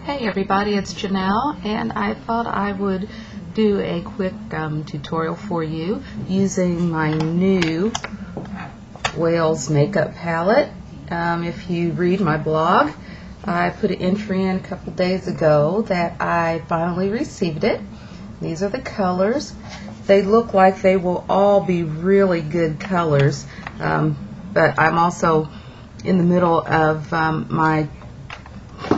Hey everybody, it's Janelle, and I thought I would do a quick tutorial for you using my new Wales makeup palette. If you read my blog, I put an entry in a couple days ago that I finally received it. These are the colors. They look like they will all be really good colors, but I'm also in the middle of my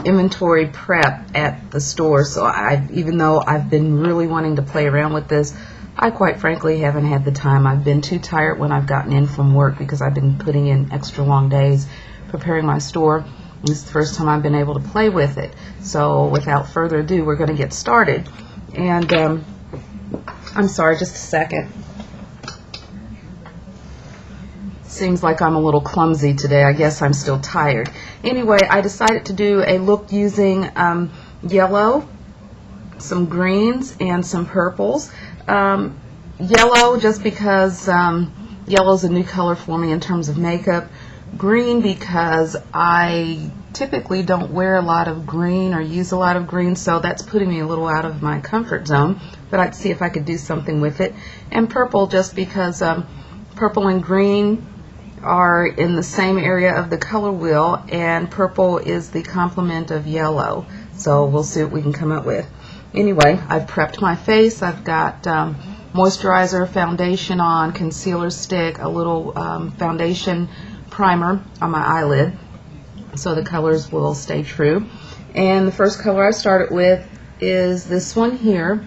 inventory prep at the store, so even though I've been really wanting to play around with this, I quite frankly haven't had the time. I've been too tired when I've gotten in from work because I've been putting in extra long days preparing my store. This is the first time I've been able to play with it. So without further ado, we're going to get started. And I'm sorry, just a second. Seems like I'm a little clumsy today. I guess I'm still tired. Anyway, I decided to do a look using yellow, some greens, and some purples. Yellow just because yellow is a new color for me in terms of makeup. Green because I typically don't wear a lot of green or use a lot of green, so that's putting me a little out of my comfort zone, but I'd see if I could do something with it. And purple just because purple and green are in the same area of the color wheel, and purple is the complement of yellow, so we'll see what we can come up with. Anyway, I've prepped my face. I've got moisturizer, foundation on, concealer stick, a little foundation primer on my eyelid so the colors will stay true. And the first color I started with is this one here.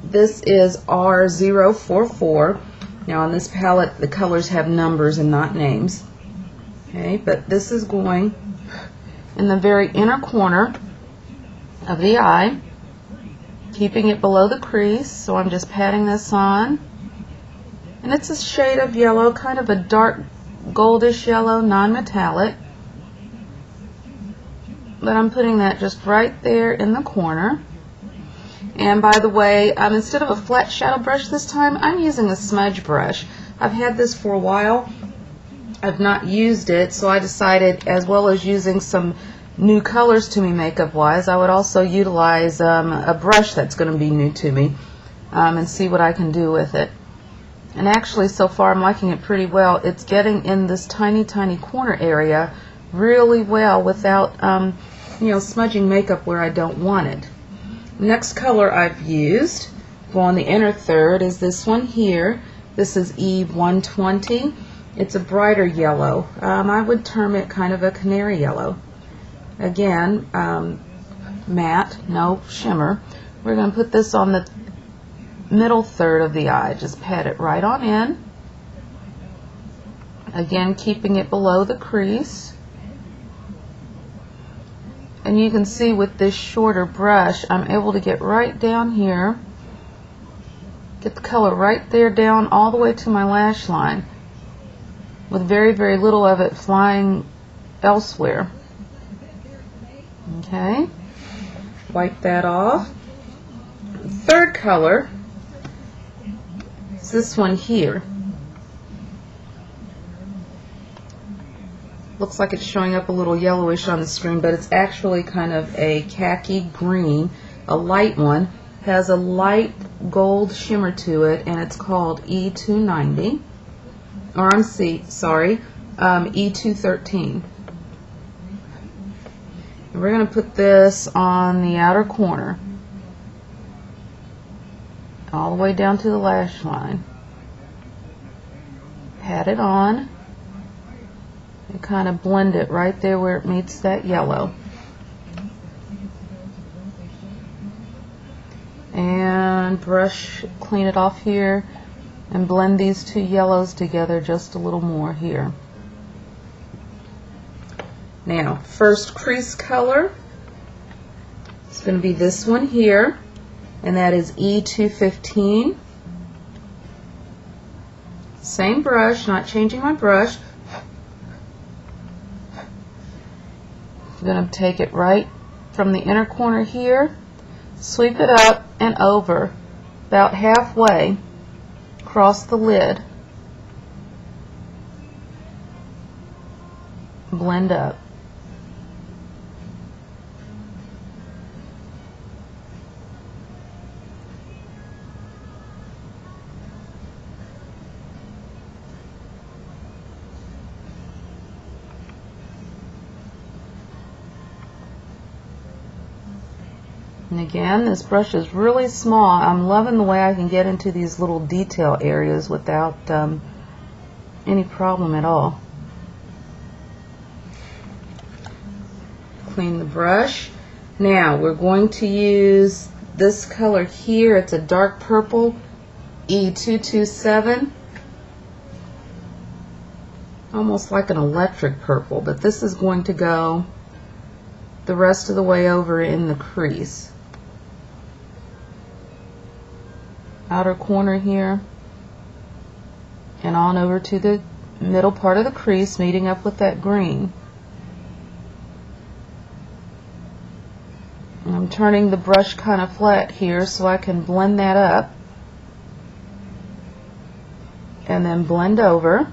This is R044. Now on this palette the colors have numbers and not names. Okay, but this is going in the very inner corner of the eye, keeping it below the crease. So I'm just patting this on, and it's a shade of yellow, kind of a dark goldish yellow, non-metallic, but I'm putting that just right there in the corner. And by the way, instead of a flat shadow brush this time, I'm using a smudge brush. I've had this for a while. I've not used it, so I decided, as well as using some new colors to me makeup wise, I would also utilize a brush that's going to be new to me and see what I can do with it. And actually so far I'm liking it pretty well. It's getting in this tiny corner area really well without smudging makeup where I don't want it. Next color I've used, go on the inner third, is this one here. This is E120. It's a brighter yellow. I would term it kind of a canary yellow. Again, matte, no shimmer. We're going to put this on the middle third of the eye. Just pat it right on in. Again, keeping it below the crease. And you can see with this shorter brush, I'm able to get right down here, get the color right there down all the way to my lash line, with very little of it flying elsewhere. Okay, wipe that off. Third color is this one here. Looks like it's showing up a little yellowish on the screen, but it's actually kind of a khaki green, a light one. Has a light gold shimmer to it, and it's called E290, or E213. And we're going to put this on the outer corner, all the way down to the lash line. Pat it on. And kind of blend it right there where it meets that yellow. And brush, clean it off here, and blend these two yellows together just a little more here. Now, first crease color, it's going to be this one here, and that is E215. Same brush, not changing my brush. I'm going to take it right from the inner corner here, sweep it up and over, about halfway across the lid. Blend up. And again, this brush is really small. I'm loving the way I can get into these little detail areas without any problem at all. Clean the brush. Now we're going to use this color here. It's a dark purple, E227. Almost like an electric purple, but this is going to go the rest of the way over in the crease. Outer corner here and on over to the middle part of the crease, meeting up with that green. And I'm turning the brush kind of flat here so I can blend that up and then blend over.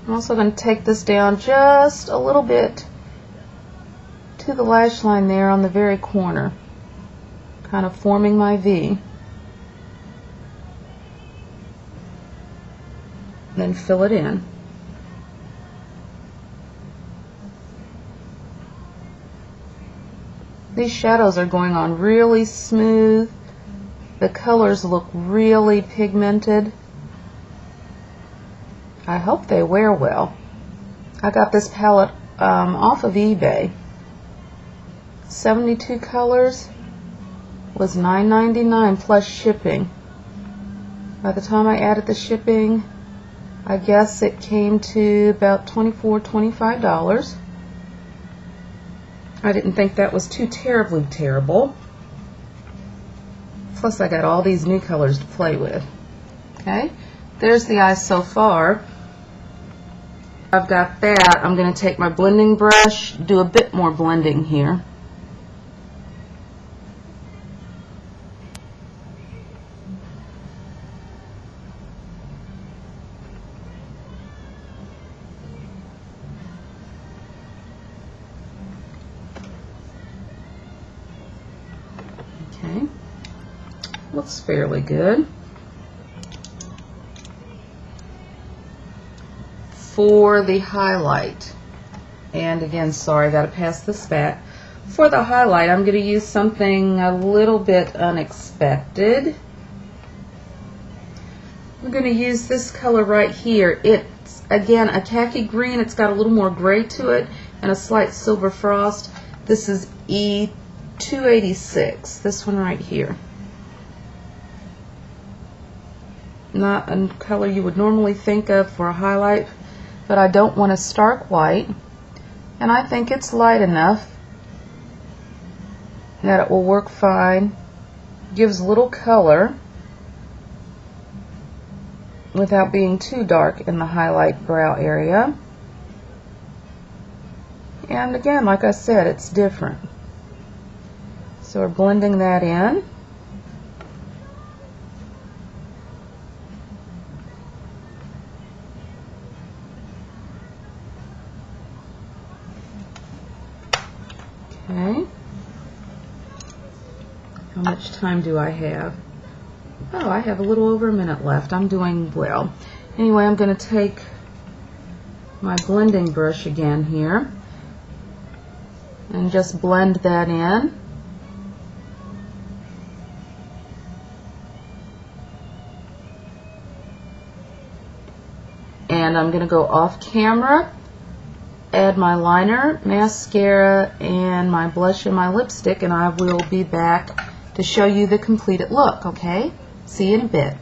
I'm also going to take this down just a little bit to the lash line there on the very corner, kind of forming my V. Then fill it in. These shadows are going on really smooth. The colors look really pigmented. I hope they wear well. I got this palette off of eBay. 72 colors was $9.99 plus shipping. By the time I added the shipping, I guess it came to about $24, $25. I didn't think that was too terribly terrible. Plus I got all these new colors to play with. Okay, there's the eye so far. I've got that. I'm going to take my blending brush, do a bit more blending here. Okay, looks fairly good. For the highlight, and again, sorry, gotta pass this back. For the highlight, I'm going to use something a little bit unexpected. I'm going to use this color right here. It's again a khaki green. It's got a little more gray to it and a slight silver frost. This is E286, this one right here. Not a color you would normally think of for a highlight, but I don't want a stark white, and I think it's light enough that it will work fine. Gives little color without being too dark in the highlight brow area. And again, like I said, it's different. So we're blending that in. Okay. How much time do I have? Oh, I have a little over a minute left. I'm doing well. Anyway, I'm going to take my blending brush again here and just blend that in. And I'm going to go off camera, add my liner, mascara, and my blush and my lipstick, and I will be back to show you the completed look, okay? See you in a bit.